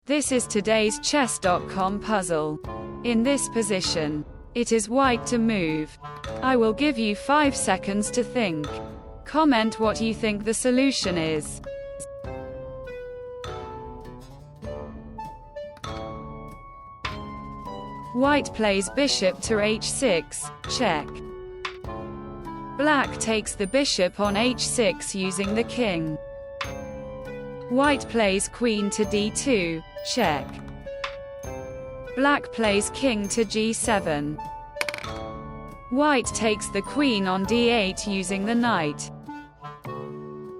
This is today's chess.com puzzle. In this position, it is white to move. I will give you 5 seconds to think. Comment what you think the solution is. White plays bishop to h6, check. Black takes the bishop on h6 using the king. White plays queen to d2, check. Black plays king to g7. White takes the queen on d8 using the knight.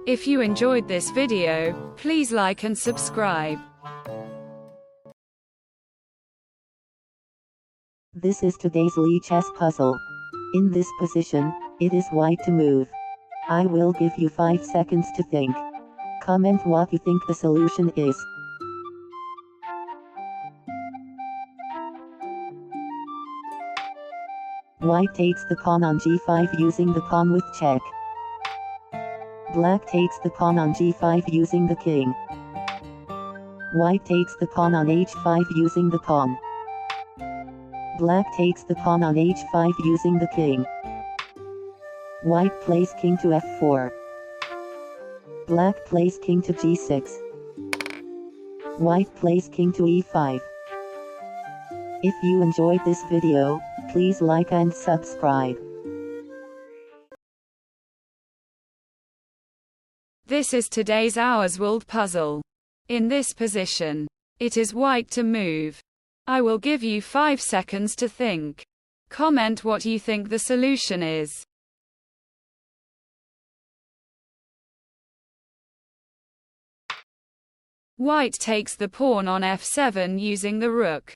If you enjoyed this video, please like and subscribe. This is today's Lichess puzzle. In this position, it is white to move. I will give you 5 seconds to think. Comment what you think the solution is. White takes the pawn on g5 using the pawn with check. Black takes the pawn on g5 using the king. White takes the pawn on h5 using the pawn. Black takes the pawn on h5 using the king. White plays king to f4. Black plays king to g6. White plays king to e5. If you enjoyed this video, please like and subscribe. This is today's Auerswald puzzle. In this position, it is white to move. I will give you 5 seconds to think. Comment what you think the solution is. White takes the pawn on f7 using the rook.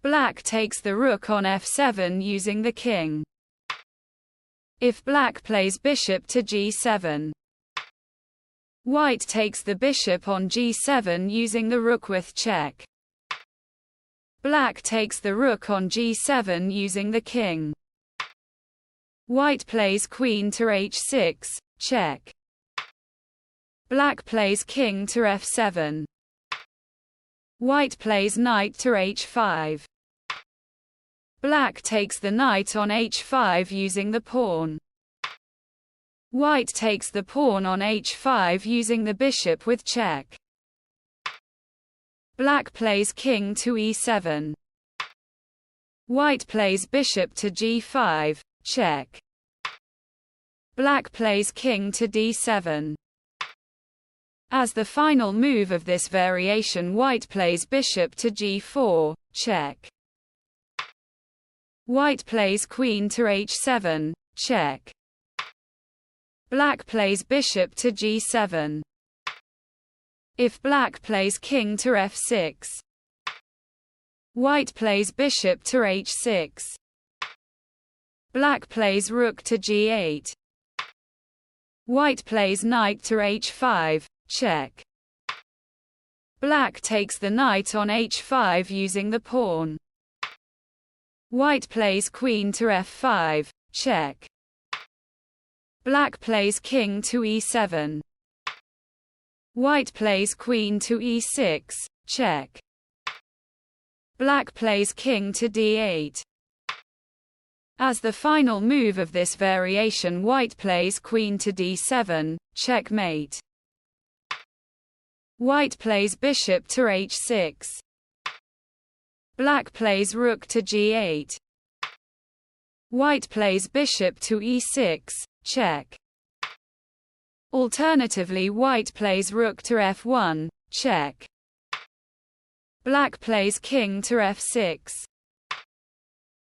Black takes the rook on f7 using the king. If black plays bishop to g7. White takes the bishop on g7 using the rook with check. Black takes the rook on g7 using the king. White plays queen to h6, check. Black plays king to f7. White plays knight to h5. Black takes the knight on h5 using the pawn. White takes the pawn on h5 using the bishop with check. Black plays king to e7. White plays bishop to g5, check. Black plays king to d7. As the final move of this variation, white plays bishop to g4, check. White plays queen to h7, check. Black plays bishop to g7. If black plays king to f6. White plays bishop to h6. Black plays rook to g8. White plays knight to h5, check. Black takes the knight on h5 using the pawn. White plays queen to f5, check. Black plays king to e7. White plays queen to e6, check. Black plays king to d8. As the final move of this variation, white plays queen to d7, checkmate. White plays bishop to h6. Black plays rook to g8. White plays bishop to e6, check. Alternatively, white plays rook to f1, check. Black plays king to f6.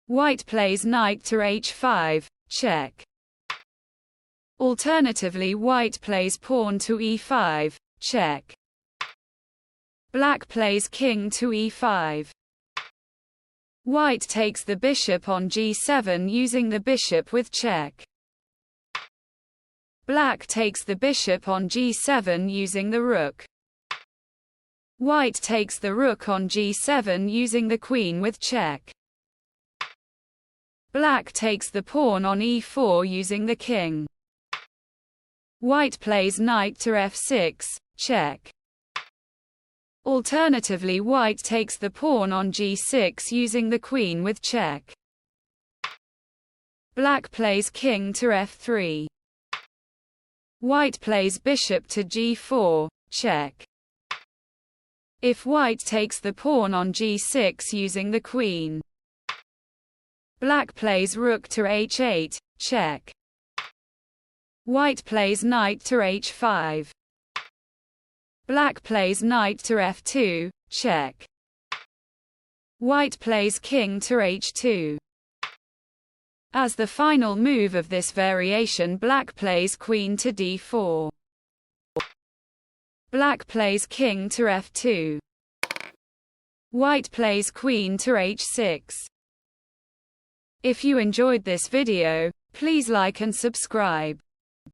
White plays knight to h5, check. Alternatively, white plays pawn to e5, check. Black plays king to e5. White takes the bishop on g7 using the bishop with check. Black takes the bishop on g7 using the rook. White takes the rook on g7 using the queen with check. Black takes the pawn on e4 using the king. White plays knight to f6, check. Alternatively, white takes the pawn on g6 using the queen with check. Black plays king to f3. White plays bishop to g4, check. If white takes the pawn on g6 using the queen, black plays rook to h8, check. White plays knight to h5. Black plays knight to f2, check. White plays king to h2. As the final move of this variation, black plays queen to d4. Black plays king to f2. White plays queen to h6. If you enjoyed this video, please like and subscribe.